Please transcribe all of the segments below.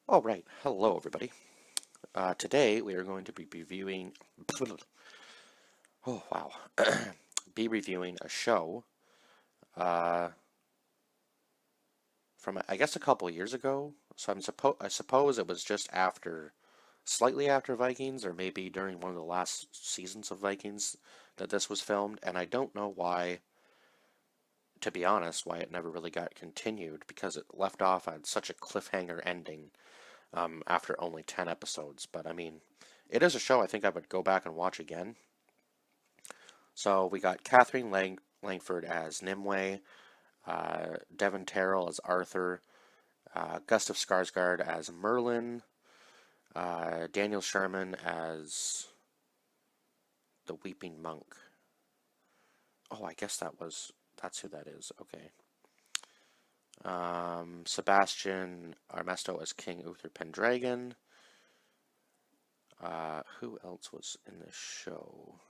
All right, hello everybody. Today we are going to be reviewing. Oh wow, be reviewing a show uh, from I guess a couple years ago. So I suppose it was just after, slightly after Vikings, or maybe during one of the last seasons of Vikings that this was filmed. And I don't know why, to be honest, why it never really got continued because it left off on such a cliffhanger ending after only 10 episodes. But I mean, it is a show I think I would go back and watch again. So we got Catherine Langford as Nimue, Devon Terrell as Arthur, Gustav Skarsgård as Merlin, Daniel Sherman as the Weeping Monk. Oh, I guess that's who that is. Okay. Sebastian Armesto as King Uther Pendragon. Who else was in this show?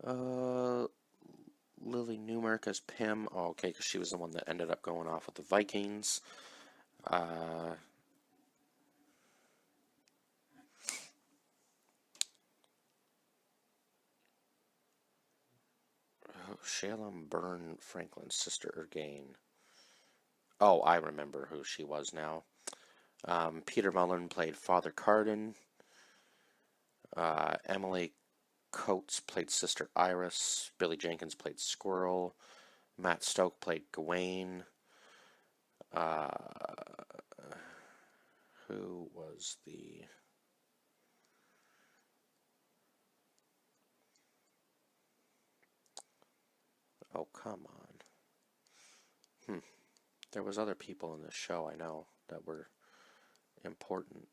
Uh, Lily Newmark as Pym. Oh, okay, because she was the one that ended up going off with the Vikings. Uh, Shalom Byrne Franklin's sister Ergain. Oh, I remember who she was now. Peter Mullen played Father Carden. Emily Coates played Sister Iris. Billy Jenkins played Squirrel. Matt Stoke played Gawain. Uh, who was the... Oh, come on. There was other people in this show I know that were important.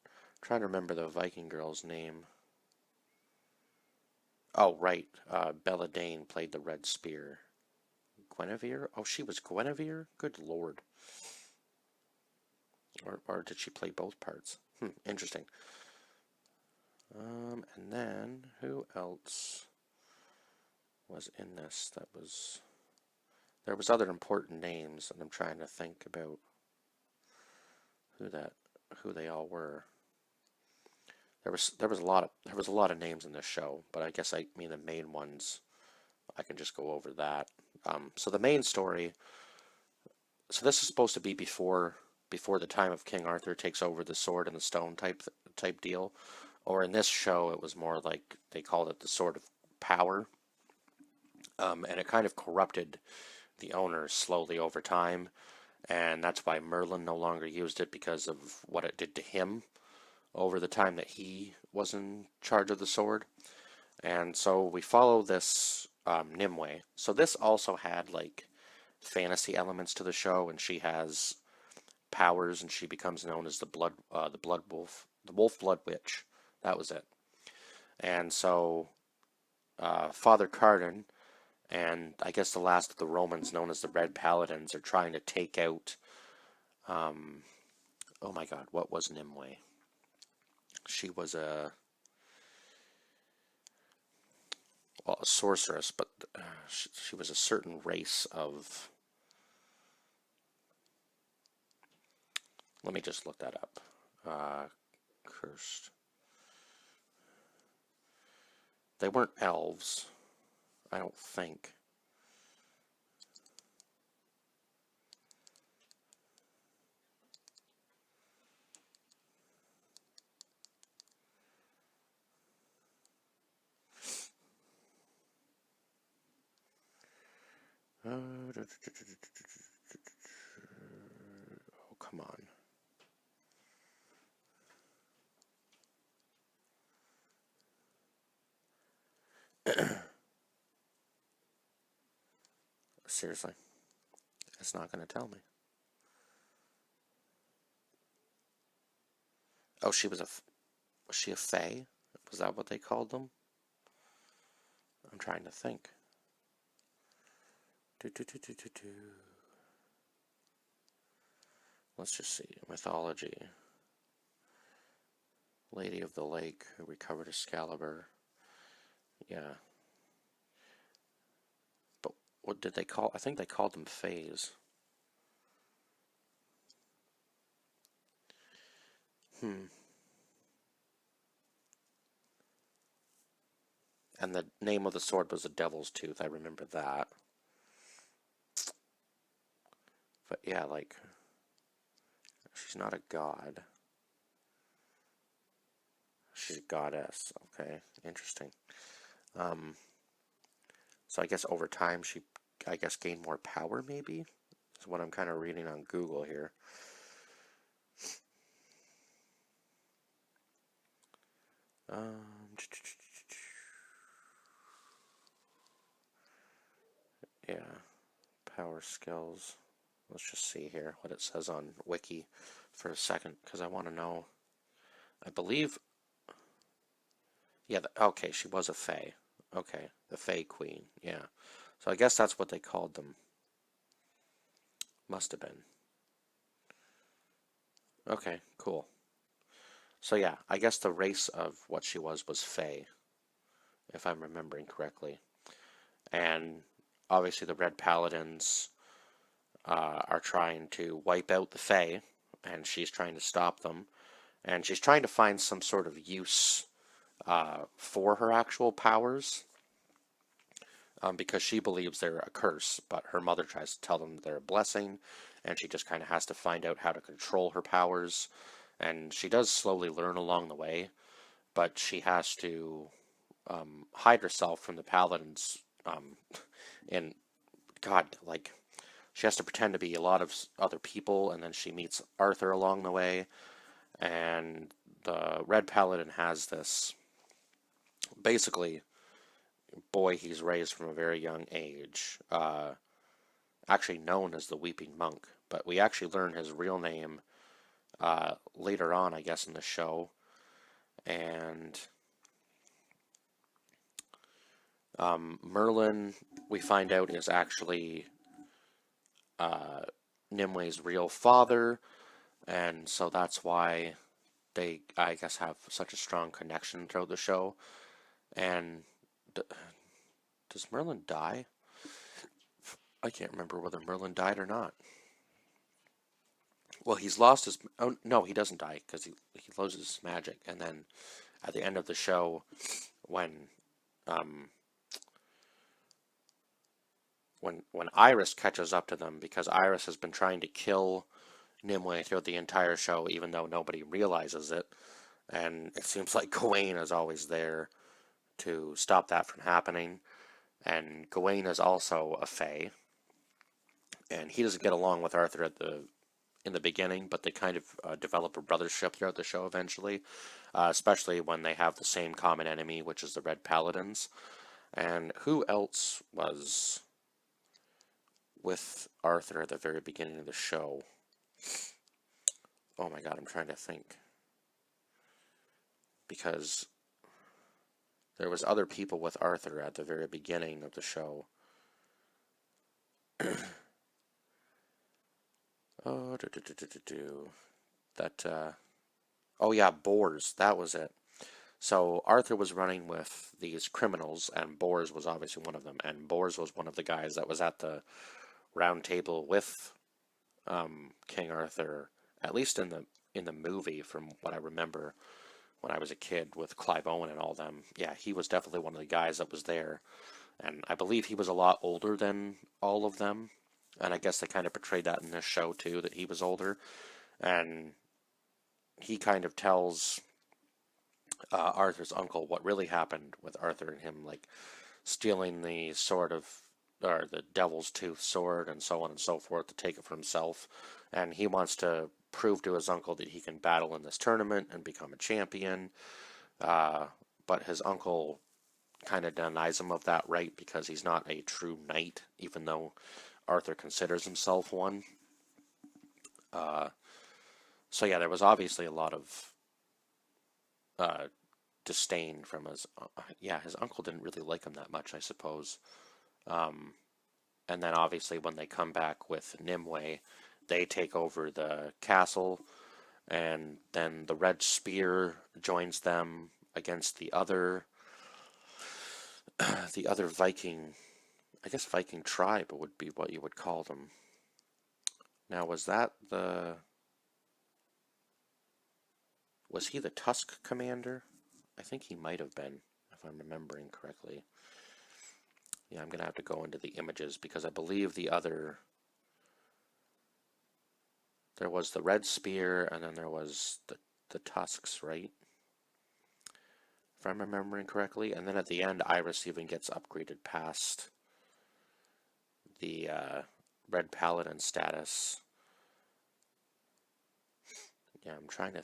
I'm trying to remember the Viking girl's name. Oh, right. Bella Dane played the Red Spear. Guinevere? Oh, she was Guinevere? Good lord. Or did she play both parts? Interesting. And then who else was in this that was... There was other important names, and I'm trying to think about who they all were. There was a lot of names in this show, but I guess I mean the main ones. I can just go over that. So the main story. So this is supposed to be before the time of King Arthur takes over the sword and the stone type deal, or in this show it was more like they called it the Sword of Power, and it kind of corrupted the owners slowly over time, and that's why Merlin no longer used it because of what it did to him over the time that he was in charge of the sword. And so we follow this Nimue. So this also had like fantasy elements to the show, and she has powers, and she becomes known as the Blood Wolf, the Wolf Blood Witch. That was it. And so Father Carden and I guess the last of the Romans, known as the Red Paladins, are trying to take out. Um, oh my God, what was Nimue? She was a sorceress, but she was a certain race of. Let me just look that up. Cursed. They weren't elves, I don't think. Oh, come on. Seriously, it's not going to tell me. Oh, was she a fae? Was that what they called them? I'm trying to think. Do, do, do, do, do, do. Let's just see. Mythology. Lady of the Lake who recovered Excalibur. Yeah. But what did they call? I think they called them fays. Hmm. And the name of the sword was the Devil's Tooth. I remember that. But yeah, like, she's not a god. She's a goddess. Okay, interesting. Um, so I guess over time she, I guess, gained more power, maybe? Is what I'm kind of reading on Google here. Um, yeah, power skills. Let's just see here what it says on Wiki for a second, because I want to know. I believe, yeah, okay, she was a Fae. Okay, the Fae Queen, yeah. So I guess that's what they called them. Must have been. Okay, cool. So yeah, I guess the race of what she was Fae, if I'm remembering correctly. And obviously the Red Paladins are trying to wipe out the Fae, and she's trying to stop them. And she's trying to find some sort of use for her actual powers, because she believes they're a curse, but her mother tries to tell them they're a blessing, and she just kind of has to find out how to control her powers. And she does slowly learn along the way, but she has to hide herself from the paladins. And God, like, she has to pretend to be a lot of other people, and then she meets Arthur along the way. And the Red Paladin has this, basically, boy he's raised from a very young age, actually known as the Weeping Monk. But we actually learn his real name later on, I guess, in the show. And Merlin, we find out, is actually Nimwe's real father, and so that's why they, I guess, have such a strong connection throughout the show. And does Merlin die? I can't remember whether Merlin died or not. Well, he's lost his. Oh no, he doesn't die because he loses his magic. And then at the end of the show, when um, when Iris catches up to them, because Iris has been trying to kill Nimue throughout the entire show, even though nobody realizes it, and it seems like Gawain is always there to stop that from happening. And Gawain is also a Fae, and he doesn't get along with Arthur in the beginning, but they kind of develop a brothership throughout the show eventually, especially when they have the same common enemy, which is the Red Paladins. And who else was with Arthur at the very beginning of the show? Oh my god, I'm trying to think. Because there was other people with Arthur at the very beginning of the show. Oh, that, oh yeah, Bors, that was it. So Arthur was running with these criminals, and Bors was obviously one of them. And Bors was one of the guys that was at the round table with King Arthur, at least in the movie, from what I remember when I was a kid with Clive Owen and all them. Yeah, he was definitely one of the guys that was there, and I believe he was a lot older than all of them. And I guess they kind of portrayed that in this show too, that he was older, and he kind of tells Arthur's uncle what really happened with Arthur and him, like stealing the sword of, or the Devil's Tooth sword, and so on and so forth, to take it for himself. And he wants to prove to his uncle that he can battle in this tournament and become a champion. But his uncle kind of denies him of that right because he's not a true knight, even though Arthur considers himself one. Uh, so yeah, there was obviously a lot of uh, disdain from his. Yeah, his uncle didn't really like him that much, I suppose. Um, and then obviously when they come back with Nimue, they take over the castle, and then the Red Spear joins them against the other the other Viking. I guess Viking tribe would be what you would call them. Now, was he the Tusk commander? I think he might have been, if I'm remembering correctly. Yeah, I'm going to have to go into the images because I believe there was the red spear and then there was the tusks, right? If I'm remembering correctly. And then at the end, Iris even gets upgraded past the red paladin status. Yeah, I'm trying to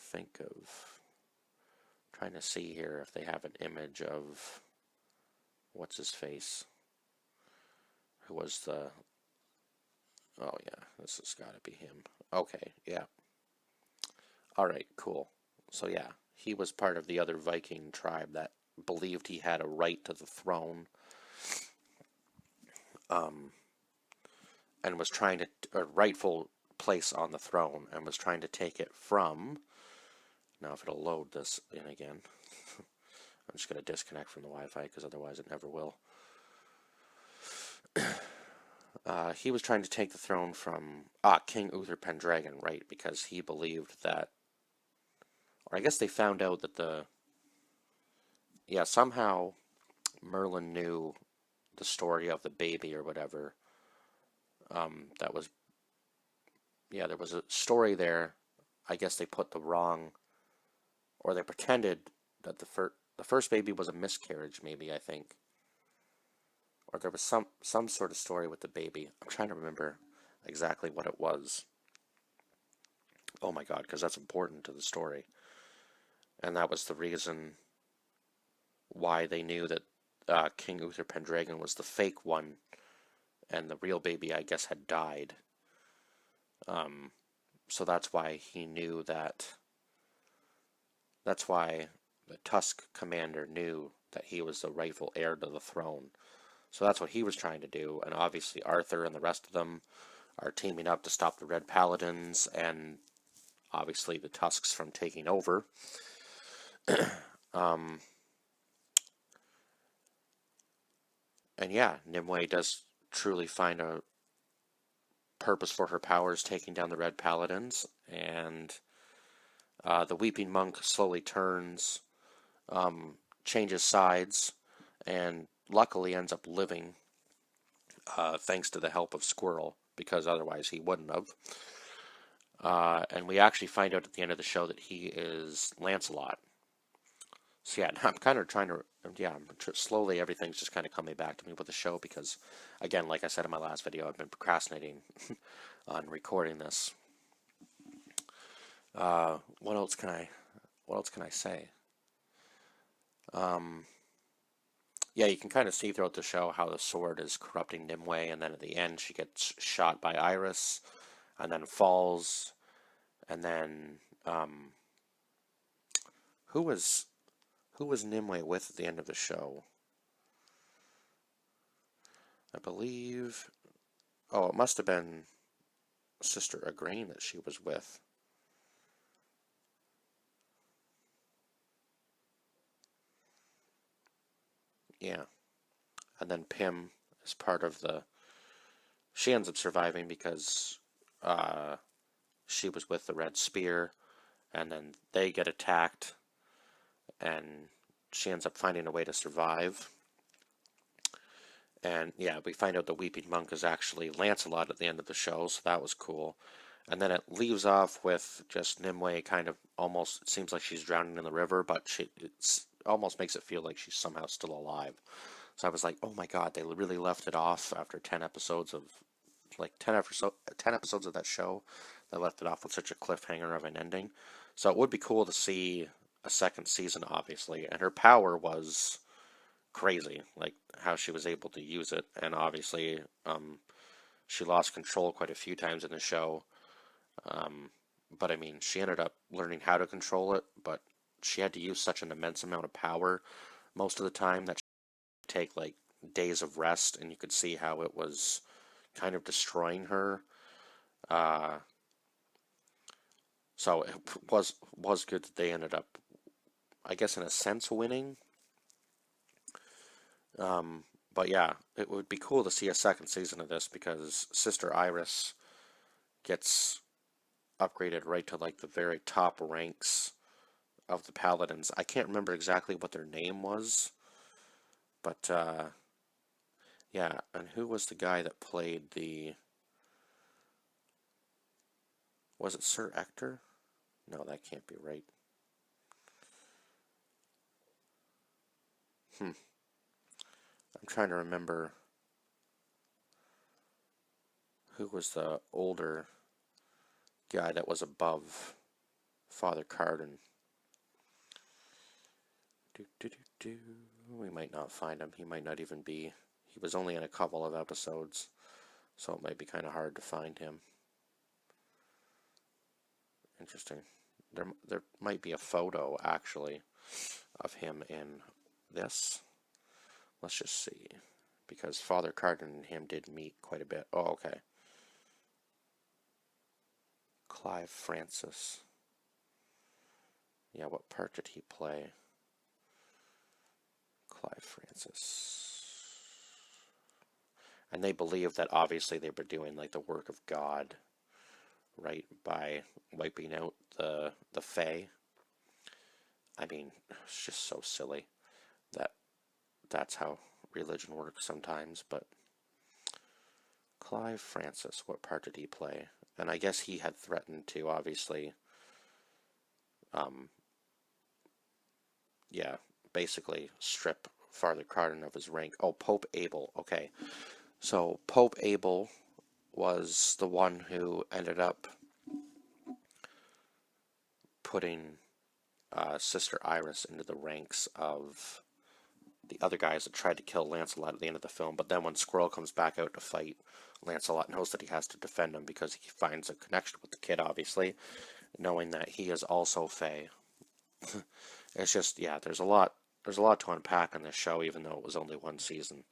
see here if they have an image of what's his face, who was the, oh yeah, this has got to be him. Okay, yeah. All right, cool. So yeah, he was part of the other Viking tribe that believed he had a right to the throne, and was trying to, a rightful place on the throne, and was trying to take it from, now if it'll load this in again, I'm just going to disconnect from the Wi-Fi because otherwise it never will. He was trying to take the throne from King Uther Pendragon, right? Because he believed that, or I guess they found out that somehow Merlin knew the story of the baby or whatever. That was, yeah, there was a story there. I guess they put the wrong, or they pretended that the first baby was a miscarriage, maybe, I think. Or there was some sort of story with the baby. I'm trying to remember exactly what it was. Oh my god, because that's important to the story. And that was the reason why they knew that King Uther Pendragon was the fake one, and the real baby, I guess, had died. So that's why he knew that. That's why the Tusk commander knew that he was the rightful heir to the throne. So that's what he was trying to do, and obviously Arthur and the rest of them are teaming up to stop the Red Paladins and obviously the Tusks from taking over. And yeah, Nimue does truly find a purpose for her powers, taking down the Red Paladins, and the Weeping Monk slowly turns, changes sides, and luckily ends up living, thanks to the help of Squirrel, because otherwise he wouldn't have. And we actually find out at the end of the show that he is Lancelot. So yeah, I'm kind of trying to, slowly everything's just kind of coming back to me with the show because, again, like I said in my last video, I've been procrastinating on recording this. What else can I say? Yeah, you can kind of see throughout the show how the sword is corrupting Nimue, and then at the end she gets shot by Iris, and then falls, and then who was Nimue with at the end of the show? I believe, oh, it must have been Sister Igraine that she was with. Yeah. And then Pym is part of she ends up surviving because she was with the Red Spear, and then they get attacked, and she ends up finding a way to survive. And yeah, we find out the Weeping Monk is actually Lancelot at the end of the show, so that was cool. And then it leaves off with just Nimue kind of almost, it seems like she's drowning in the river, but it almost makes it feel like she's somehow still alive. So I was like, oh my god, they really left it off after 10 episodes of, like 10 episodes of that show. They left it off with such a cliffhanger of an ending. So it would be cool to see a second season, obviously. And her power was crazy, like how she was able to use it. And obviously, she lost control quite a few times in the show. But I mean, she ended up learning how to control it, but she had to use such an immense amount of power most of the time that she would take like days of rest, and you could see how it was kind of destroying her. So it was good that they ended up, I guess, in a sense, winning. But yeah, it would be cool to see a second season of this because Sister Iris gets upgraded right to like the very top ranks of the paladins. I can't remember exactly what their name was, but yeah, and who was the guy that played the... Was it Sir Ector? No, that can't be right. I'm trying to remember who was the older guy that was above Father Carden. We might not find him. He might not even be... He was only in a couple of episodes, so it might be kind of hard to find him. Interesting. There might be a photo, actually, of him in this. Let's just see. Because Father Carden and him did meet quite a bit. Oh, okay. Clive Francis. Yeah, what part did he play? Clive Francis. And they believe that obviously they were doing like the work of God, right, by wiping out the Fae. I mean, it's just so silly that that's how religion works sometimes, but Clive Francis, what part did he play? And I guess he had threatened to, obviously, yeah, basically strip Father Carden of his rank. Oh, Pope Abel, okay. So Pope Abel was the one who ended up putting Sister Iris into the ranks of the other guys that tried to kill Lancelot at the end of the film. But then when Squirrel comes back out to fight, Lancelot knows that he has to defend him because he finds a connection with the kid, obviously, knowing that he is also Fae. It's just, yeah, there's a lot to unpack on this show, even though it was only one season.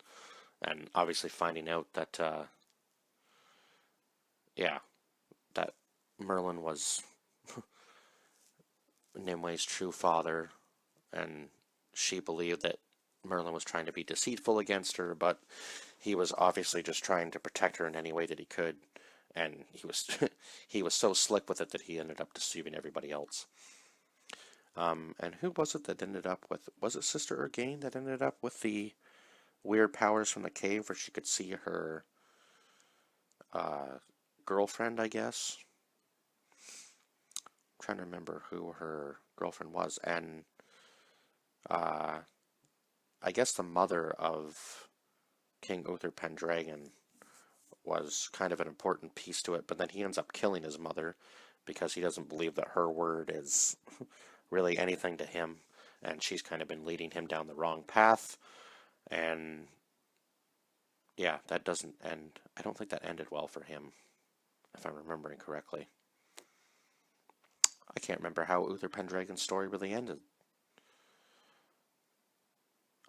And obviously finding out that, yeah, that Merlin was Nimwe's true father, and she believed that Merlin was trying to be deceitful against her, but he was obviously just trying to protect her in any way that he could, and he was he was so slick with it that he ended up deceiving everybody else. And who was it that ended up with... Was it Sister Ergain that ended up with the weird powers from the cave where she could see her girlfriend, I guess? I'm trying to remember who her girlfriend was, and I guess the mother of King Uther Pendragon was kind of an important piece to it, but then he ends up killing his mother because he doesn't believe that her word is really anything to him, and she's kind of been leading him down the wrong path, and yeah, that doesn't end... I don't think that ended well for him, if I'm remembering correctly. I can't remember how Uther Pendragon's story really ended.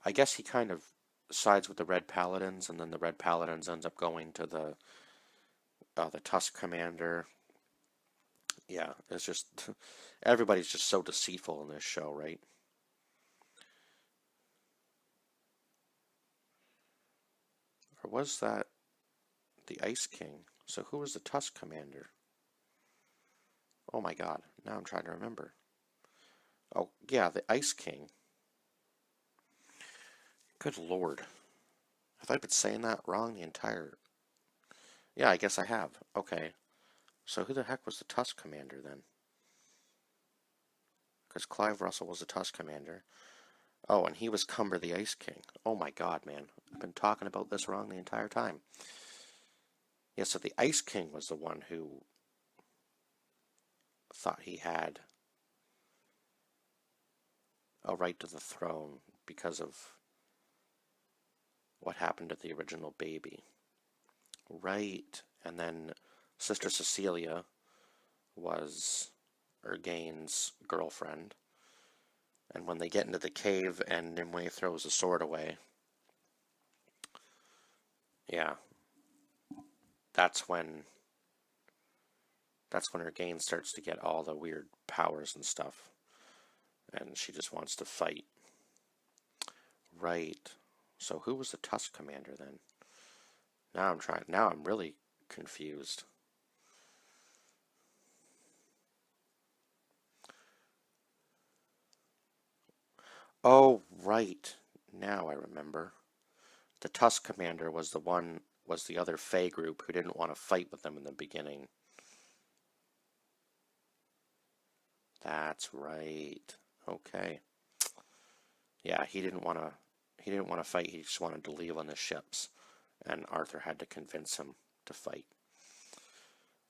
I guess he kind of sides with the Red Paladins, and then the Red Paladins ends up going to the Tusk Commander. Yeah, it's just... everybody's just so deceitful in this show, right? Or was that the Ice King? So who was the Tusk Commander? Oh my god, now I'm trying to remember. Oh, yeah, the Ice King. Good lord. Have I been saying that wrong the entire... Yeah, I guess I have. Okay. So who the heck was the Tusk Commander then? Because Clive Russell was the Tusk Commander. Oh, and he was Cumber the Ice King. Oh my god, man. I've been talking about this wrong the entire time. Yeah, so the Ice King was the one who thought he had a right to the throne because of what happened to the original baby. Right. And then Sister Cecilia was Ergain's girlfriend. And when they get into the cave and Nimue throws the sword away, yeah, that's when Ergain starts to get all the weird powers and stuff. And she just wants to fight. Right. So who was the Tusk Commander then? Now I'm really confused. Oh, right. Now I remember. The Tusk Commander was the other Fey group who didn't want to fight with them in the beginning. That's right. Okay. Yeah, he didn't want to fight. He just wanted to leave on the ships, and Arthur had to convince him to fight.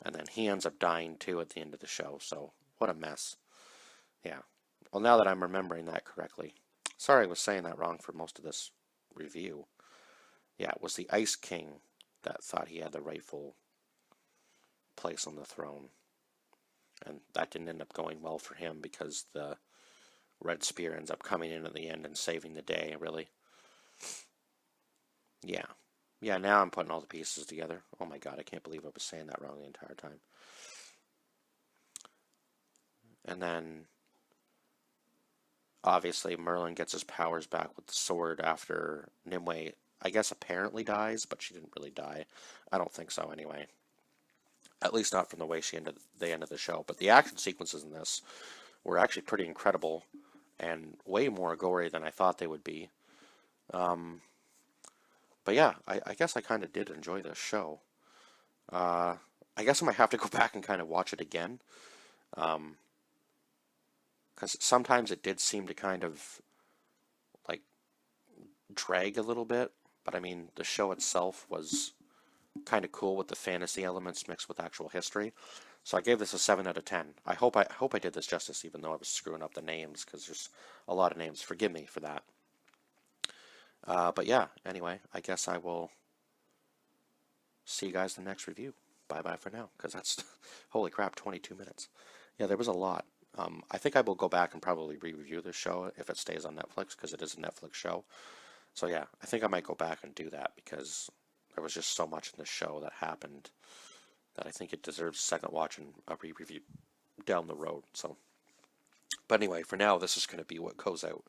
And then he ends up dying too at the end of the show. So what a mess. Yeah. Well, now that I'm remembering that correctly. Sorry I was saying that wrong for most of this review. Yeah, it was the Ice King that thought he had the rightful place on the throne. And that didn't end up going well for him because the Red Spear ends up coming in at the end and saving the day, really. Yeah. Yeah, now I'm putting all the pieces together. Oh my god, I can't believe I was saying that wrong the entire time. And then, obviously, Merlin gets his powers back with the sword after Nimue, I guess, apparently dies, but she didn't really die. I don't think so, anyway. At least not from the way they ended the show. But the action sequences in this were actually pretty incredible and way more gory than I thought they would be. But yeah, I guess I kind of did enjoy this show. I guess I might have to go back and kind of watch it again. Because sometimes it did seem to kind of like drag a little bit. But I mean, the show itself was kind of cool with the fantasy elements mixed with actual history. So I gave this a 7 out of 10. I hope I did this justice, even though I was screwing up the names because there's a lot of names. Forgive me for that. But yeah, anyway, I guess I will see you guys in the next review. Bye bye for now, because that's holy crap, 22 minutes. Yeah, there was a lot. I think I will go back and probably re-review this show if it stays on Netflix because it is a Netflix show. So yeah, I think I might go back and do that because there was just so much in the show that happened that I think it deserves a second watch and a re-review down the road. So, but anyway, for now, this is going to be what goes out.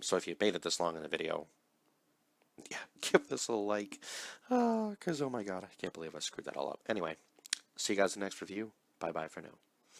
So if you made it this long in the video, yeah, give this a like. Because, oh my god, I can't believe I screwed that all up. Anyway, see you guys in the next review. Bye bye for now.